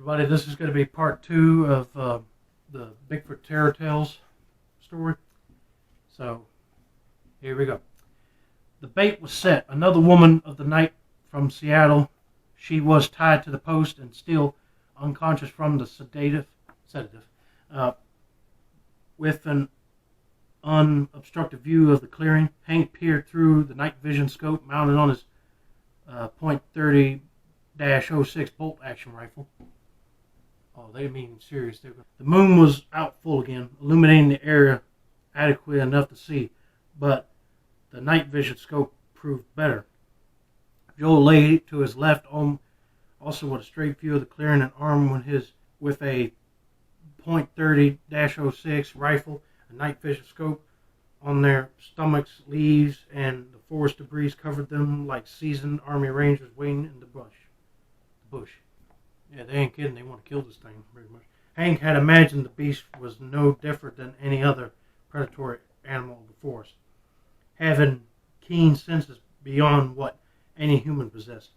everybody. This is going to be part 2 of the Bigfoot Terror Tales story. So, here we go. The bait was set. Another woman of the night from Seattle. She was tied to the post and still unconscious from the sedative, with an unobstructed view of the clearing. Hank peered through the night vision scope mounted on his .30-06 bolt action rifle. Oh, they mean serious. The moon was out full again, illuminating the area adequately enough to see, but the night vision scope proved better. Joel lay to his left, also with a straight view of the clearing, and armed with a .30-06 rifle, a night vision scope. On their stomachs, leaves and the forest debris covered them like seasoned army rangers waiting in the bush. Yeah, they ain't kidding. They want to kill this thing, pretty much. Hank had imagined the beast was no different than any other predatory animal of the forest, having keen senses beyond what any human possessed.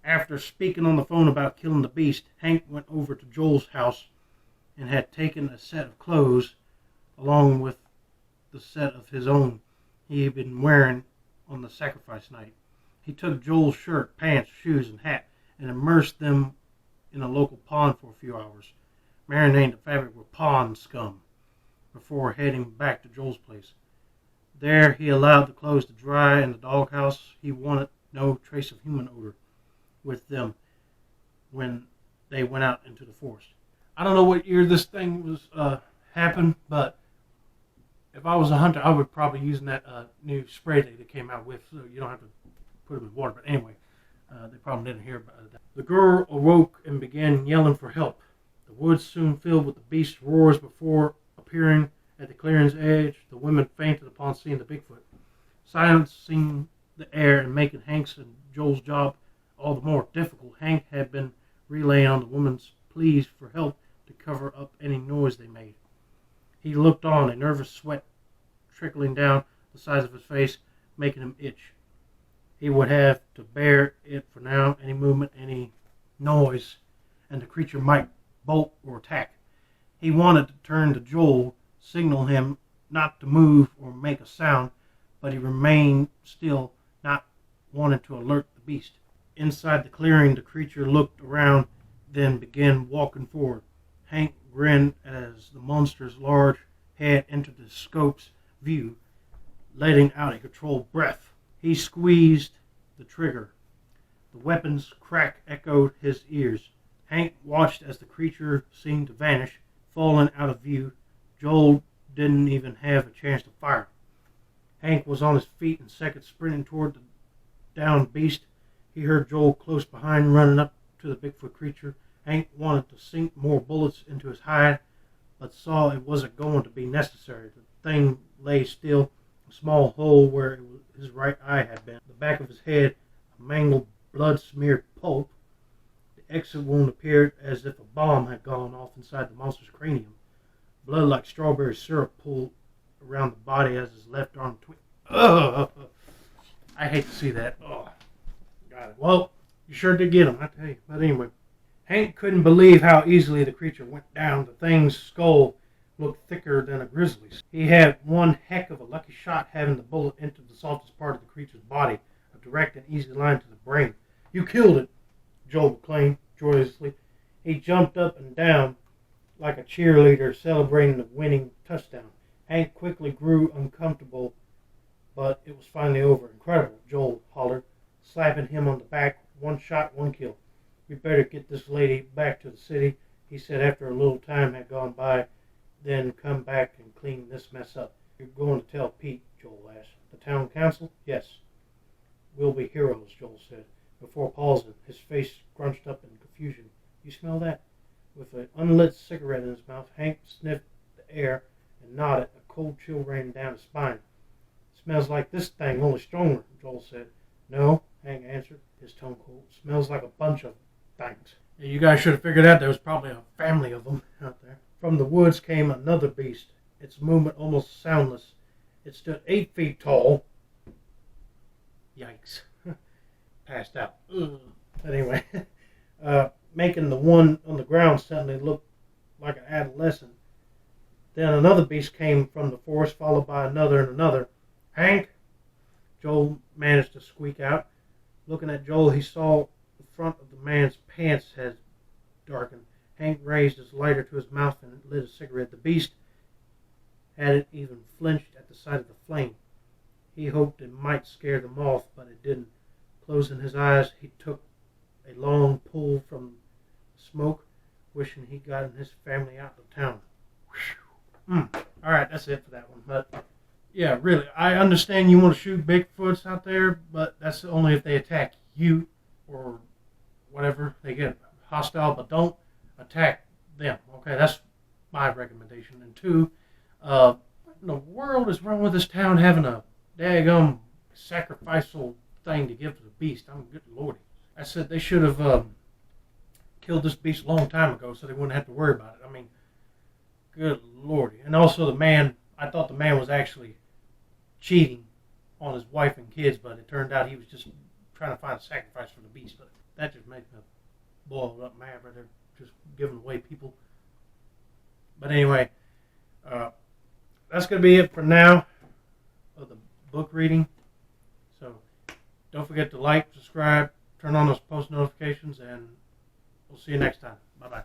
After speaking on the phone about killing the beast, Hank went over to Joel's house and had taken a set of clothes along with the set of his own he had been wearing on the sacrifice night. He took Joel's shirt, pants, shoes, and hat and immersed them in a local pond for a few hours, marinating the fabric with pond scum before heading back to Joel's place. There he allowed the clothes to dry in the doghouse. He wanted no trace of human odor with them when they went out into the forest. I don't know what year this thing was happened, but if I was a hunter, I would probably use that new spray that they came out with, so you don't have to put them in water. But anyway, they probably didn't hear about that. The girl awoke and began yelling for help. The woods soon filled with the beast's roars before appearing at the clearing's edge. The women fainted upon seeing the Bigfoot, silencing the air and making Hank's and Joel's job all the more difficult. Hank had been relaying on the woman's pleas for help to cover up any noise they made. He looked on, a nervous sweat trickling down the sides of his face, making him itch. He would have to bear it for now. Any movement, any noise, and the creature might bolt or attack. He wanted to turn to Joel, signal him not to move or make a sound, but he remained still, not wanting to alert the beast. Inside the clearing, the creature looked around, then began walking forward. Hank grinned as the monster's large head entered the scope's view, letting out a controlled breath. He squeezed the trigger. The weapon's crack echoed his ears. Hank watched as the creature seemed to vanish, falling out of view. Joel didn't even have a chance to fire. Hank was on his feet in seconds, sprinting toward the downed beast. He heard Joel close behind, running up to the Bigfoot creature. Hank wanted to sink more bullets into his hide, but saw it wasn't going to be necessary. The thing lay still, a small hole where his right eye had been. The back of his head, a mangled, blood-smeared pulp. The exit wound appeared as if a bomb had gone off inside the monster's cranium. Blood like strawberry syrup pooled around the body as his left arm twitched. Ugh! I hate to see that. Oh, got it. Well, you sure did get him, I tell you. But anyway, Hank couldn't believe how easily the creature went down. The thing's skull looked thicker than a grizzly's. He had one heck of a lucky shot having the bullet enter the softest part of the creature's body, a direct and easy line to the brain. "You killed it," Joel proclaimed joyously. He jumped up and down like a cheerleader celebrating the winning touchdown. Hank quickly grew uncomfortable, but it was finally over. "Incredible," Joel hollered, slapping him on the back. "One shot, one kill. We better get this lady back to the city," he said after a little time had gone by, "then come back and clean this mess up." "You're going to tell Pete?" Joel asked. "The town council?" "Yes." "We'll be heroes," Joel said, before pausing, his face scrunched up in confusion. "You smell that?" With an unlit cigarette in his mouth, Hank sniffed the air and nodded, a cold chill raining down his spine. "Smells like this thing, only stronger," Joel said. "No," Hank answered, his tone cold. "Smells like a bunch of things." Yeah, you guys should have figured out there was probably a family of them out there. From the woods came another beast, its movement almost soundless. It stood 8 feet tall. Yikes. Passed out. Ugh. Anyway, making the one on the ground suddenly look like an adolescent. Then another beast came from the forest, followed by another and another. "Hank," Joel managed to squeak out. Looking at Joel, he saw the front of the man's pants had darkened. Hank raised his lighter to his mouth and lit a cigarette. The beast hadn't even flinched at the sight of the flame. He hoped it might scare the moth, but it didn't. Closing his eyes, he took a long pull from the smoke, wishing he'd gotten his family out of town. Alright, that's it for that one. But, yeah, really, I understand you want to shoot Bigfoots out there, but that's only if they attack you or whatever. They get hostile, but don't attack them. Okay, that's my recommendation. And two, what in the world is wrong with this town having a daggum sacrificial thing to give to the beast? I'm good lordy. I said they should have killed this beast a long time ago so they wouldn't have to worry about it. I mean, good lordy. And also the man, I thought the man was actually cheating on his wife and kids, but it turned out he was just trying to find a sacrifice for the beast. But that just made me boiled up mad right there, just giving away people. But anyway, that's going to be it for now of the book reading. So don't forget to like, subscribe, turn on those post notifications, and we'll see you next time. Bye-bye.